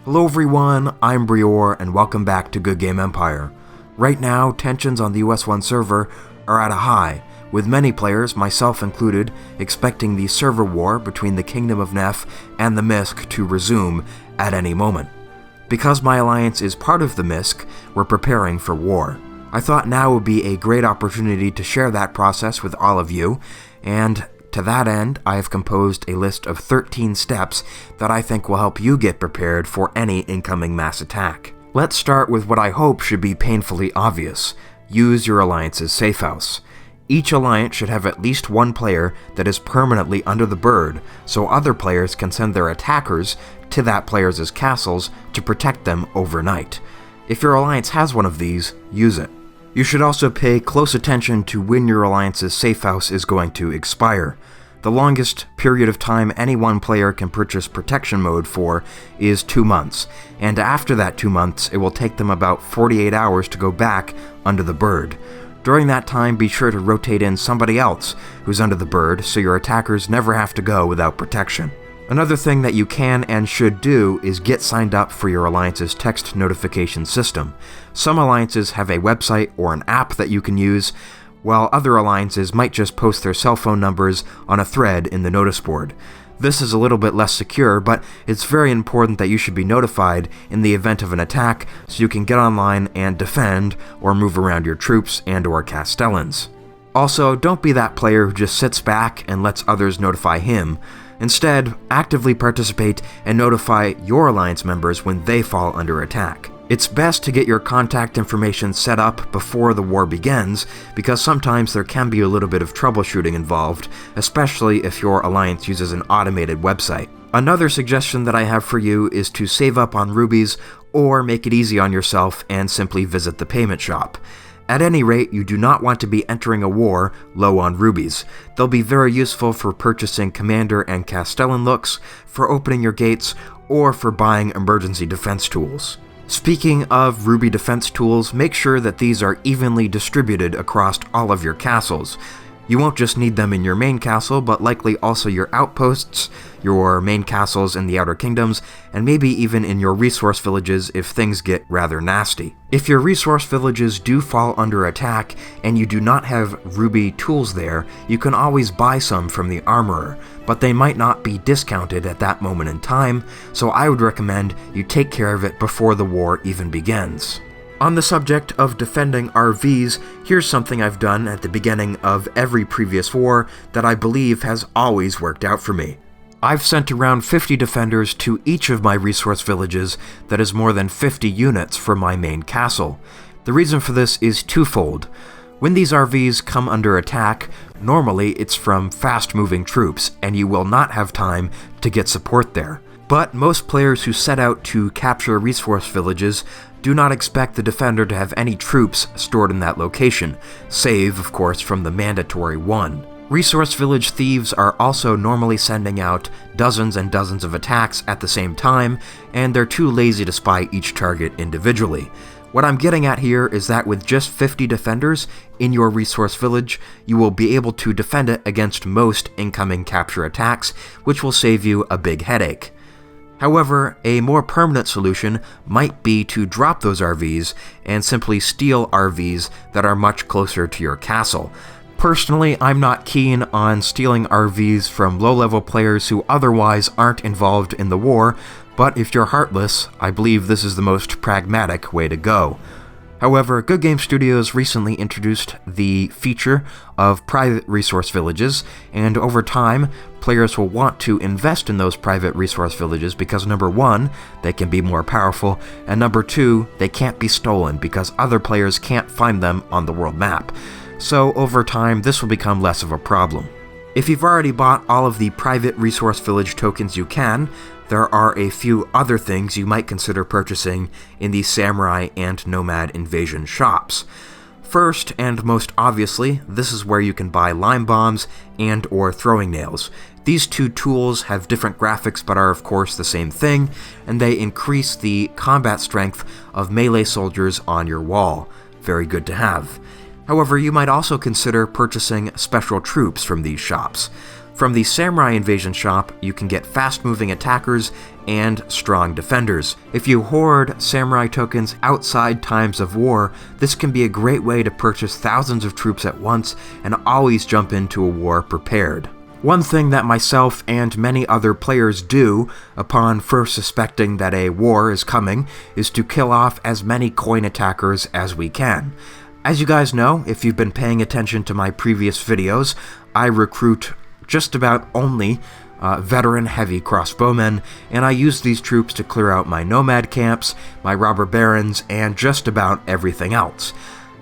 Hello everyone, I'm Brior and welcome back to Goodgame Empire. Right now, tensions on the US1 server are at a high, with many players, myself included, expecting the server war between the Kingdom of Nef and the Misk to resume at any moment. Because my alliance is part of the Misk, we're preparing for war. I thought now would be a great opportunity to share that process with all of you, and to that end, I have composed a list of 13 steps that I think will help you get prepared for any incoming mass attack. Let's start with what I hope should be painfully obvious. Use your alliance's safe house. Each alliance should have at least one player that is permanently under the bird, so other players can send their attackers to that player's castles to protect them overnight. If your alliance has one of these, use it. You should also pay close attention to when your alliance's safe house is going to expire. The longest period of time any one player can purchase protection mode for is 2 months, and after that 2 months, it will take them about 48 hours to go back under the bird. During that time, be sure to rotate in somebody else who's under the bird so your attackers never have to go without protection. Another thing that you can and should do is get signed up for your alliance's text notification system. Some alliances have a website or an app that you can use, while other alliances might just post their cell phone numbers on a thread in the notice board. This is a little bit less secure, but it's very important that you should be notified in the event of an attack so you can get online and defend or move around your troops and/or castellans. Also, don't be that player who just sits back and lets others notify him. Instead, actively participate and notify your alliance members when they fall under attack. It's best to get your contact information set up before the war begins, because sometimes there can be a little bit of troubleshooting involved, especially if your alliance uses an automated website. Another suggestion that I have for you is to save up on rubies or make it easy on yourself and simply visit the payment shop. At any rate, you do not want to be entering a war low on rubies. They'll be very useful for purchasing commander and castellan looks, for opening your gates, or for buying emergency defense tools. Speaking of ruby defense tools, make sure that these are evenly distributed across all of your castles. You won't just need them in your main castle, but likely also your outposts, your main castles in the Outer Kingdoms, and maybe even in your resource villages if things get rather nasty. If your resource villages do fall under attack and you do not have ruby tools there, you can always buy some from the armorer, but they might not be discounted at that moment in time, so I would recommend you take care of it before the war even begins. On the subject of defending RVs, here's something I've done at the beginning of every previous war that I believe has always worked out for me. I've sent around 50 defenders to each of my resource villages that is more than 50 units for my main castle. The reason for this is twofold. When these RVs come under attack, normally it's from fast-moving troops, and you will not have time to get support there. But most players who set out to capture resource villages do not expect the defender to have any troops stored in that location, save, of course, from the mandatory one. Resource village thieves are also normally sending out dozens and dozens of attacks at the same time, and they're too lazy to spy each target individually. What I'm getting at here is that with just 50 defenders in your resource village, you will be able to defend it against most incoming capture attacks, which will save you a big headache. However, a more permanent solution might be to drop those RVs and simply steal RVs that are much closer to your castle. Personally, I'm not keen on stealing RVs from low-level players who otherwise aren't involved in the war, but if you're heartless, I believe this is the most pragmatic way to go. However, Goodgame Studios recently introduced the feature of private resource villages, and over time, players will want to invest in those private resource villages because number one, they can be more powerful, and number two, they can't be stolen because other players can't find them on the world map. So over time, this will become less of a problem. If you've already bought all of the private resource village tokens you can, there are a few other things you might consider purchasing in the Samurai and Nomad Invasion shops. First, and most obviously, this is where you can buy lime bombs and/or throwing nails. These two tools have different graphics but are of course the same thing, and they increase the combat strength of melee soldiers on your wall. Very good to have. However, you might also consider purchasing special troops from these shops. From the Samurai Invasion shop, you can get fast-moving attackers and strong defenders. If you hoard Samurai tokens outside times of war, this can be a great way to purchase thousands of troops at once and always jump into a war prepared. One thing that myself and many other players do upon first suspecting that a war is coming is to kill off as many coin attackers as we can. As you guys know, if you've been paying attention to my previous videos, I recruit just about only veteran heavy crossbowmen, and I use these troops to clear out my nomad camps, my robber barons, and just about everything else.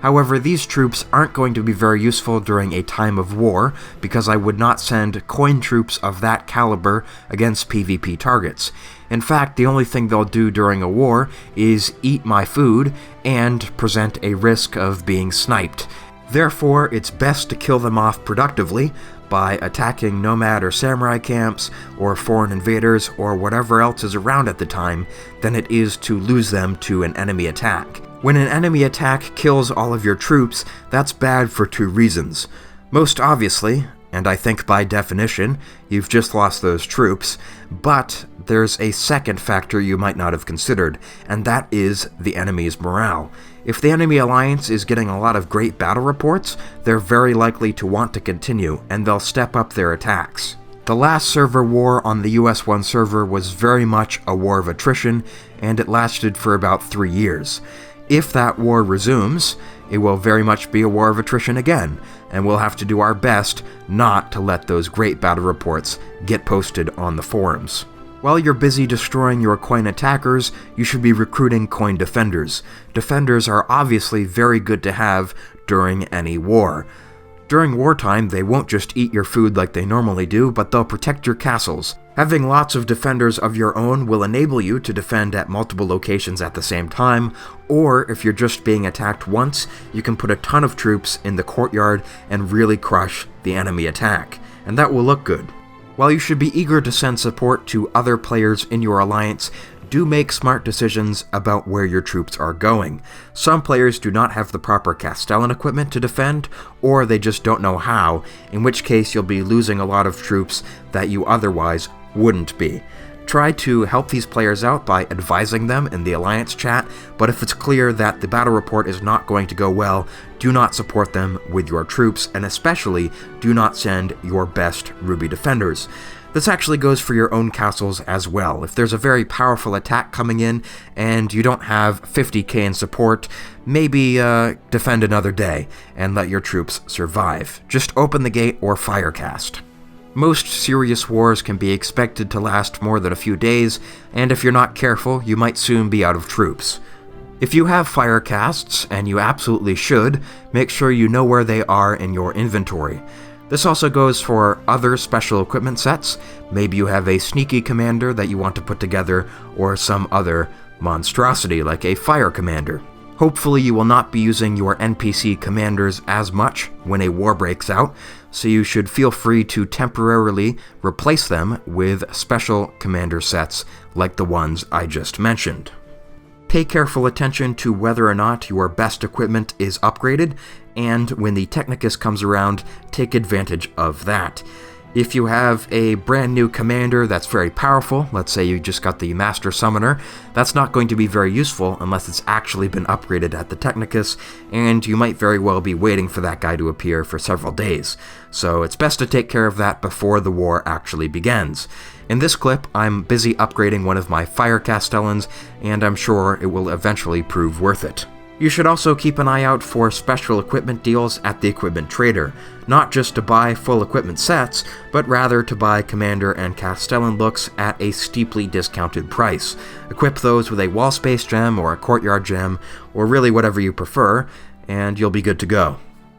However, these troops aren't going to be very useful during a time of war, because I would not send coin troops of that caliber against PvP targets. In fact, the only thing they'll do during a war is eat my food and present a risk of being sniped. Therefore, it's best to kill them off productively by attacking nomad or samurai camps, or foreign invaders, or whatever else is around at the time, than it is to lose them to an enemy attack. When an enemy attack kills all of your troops, that's bad for two reasons. Most obviously, and I think by definition, you've just lost those troops, but there's a second factor you might not have considered, and that is the enemy's morale. If the enemy alliance is getting a lot of great battle reports, they're very likely to want to continue, and they'll step up their attacks. The last server war on the US1 server was very much a war of attrition, and it lasted for about 3 years. If that war resumes, it will very much be a war of attrition again, and we'll have to do our best not to let those great battle reports get posted on the forums. While you're busy destroying your coin attackers, you should be recruiting coin defenders. Defenders are obviously very good to have during any war. During wartime, they won't just eat your food like they normally do, but they'll protect your castles. Having lots of defenders of your own will enable you to defend at multiple locations at the same time, or if you're just being attacked once, you can put a ton of troops in the courtyard and really crush the enemy attack, and that will look good. While you should be eager to send support to other players in your alliance, do make smart decisions about where your troops are going. Some players do not have the proper Castellan equipment to defend, or they just don't know how, in which case you'll be losing a lot of troops that you otherwise wouldn't be. Try to help these players out by advising them in the alliance chat, but if it's clear that the battle report is not going to go well, do not support them with your troops, and especially do not send your best Ruby defenders. This actually goes for your own castles as well. If there's a very powerful attack coming in and you don't have 50k in support, maybe defend another day and let your troops survive. Just open the gate or firecast. Most serious wars can be expected to last more than a few days, and if you're not careful, you might soon be out of troops. If you have firecasts, and you absolutely should, make sure you know where they are in your inventory. This also goes for other special equipment sets. Maybe you have a sneaky commander that you want to put together, or some other monstrosity like a fire commander. Hopefully you will not be using your NPC commanders as much when a war breaks out, so you should feel free to temporarily replace them with special commander sets like the ones I just mentioned. Pay careful attention to whether or not your best equipment is upgraded, and when the Technicus comes around, take advantage of that. If you have a brand new commander that's very powerful, let's say you just got the Master Summoner, that's not going to be very useful unless it's actually been upgraded at the Technicus, and you might very well be waiting for that guy to appear for several days. So it's best to take care of that before the war actually begins. In this clip, I'm busy upgrading one of my Fire Castellans, and I'm sure it will eventually prove worth it. You should also keep an eye out for special equipment deals at the Equipment Trader, not just to buy full equipment sets, but rather to buy Commander and Castellan looks at a steeply discounted price. Equip those with a wall space gem or a courtyard gem, or really whatever you prefer, and you'll be good to go.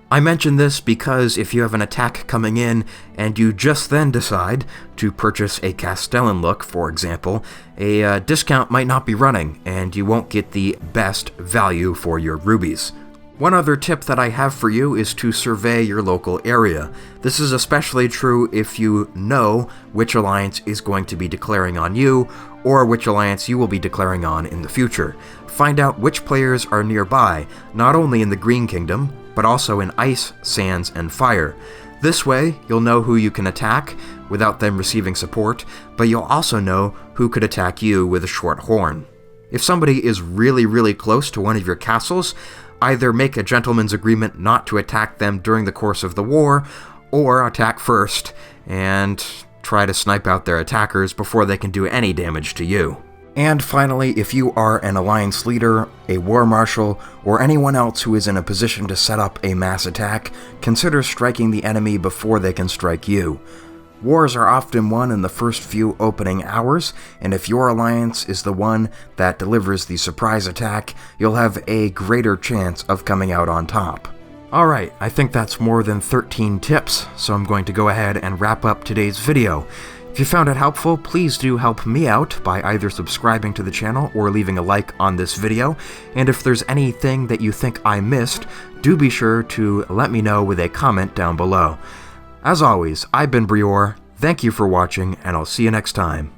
I mention this because if you have an attack coming in and you just then decide to purchase a Castellan look, for example, a discount might not be running and you won't get the best value for your rubies. One other tip that I have for you is to survey your local area. This is especially true if you know which alliance is going to be declaring on you, or which alliance you will be declaring on in the future. Find out which players are nearby, not only in the Green Kingdom, but also in Ice, Sands, and Fire. This way, you'll know who you can attack without them receiving support, but you'll also know who could attack you with a short horn. If somebody is really close to one of your castles, either make a gentleman's agreement not to attack them during the course of the war, or attack first and try to snipe out their attackers before they can do any damage to you. And finally, if you are an alliance leader, a war marshal, or anyone else who is in a position to set up a mass attack, consider striking the enemy before they can strike you. Wars are often won in the first few opening hours, and if your alliance is the one that delivers the surprise attack, you'll have a greater chance of coming out on top. Alright, I think that's more than 13 tips, so I'm going to go ahead and wrap up today's video. If you found it helpful, please do help me out by either subscribing to the channel or leaving a like on this video, and if there's anything that you think I missed, do be sure to let me know with a comment down below. As always, I've been Brior, thank you for watching, and I'll see you next time.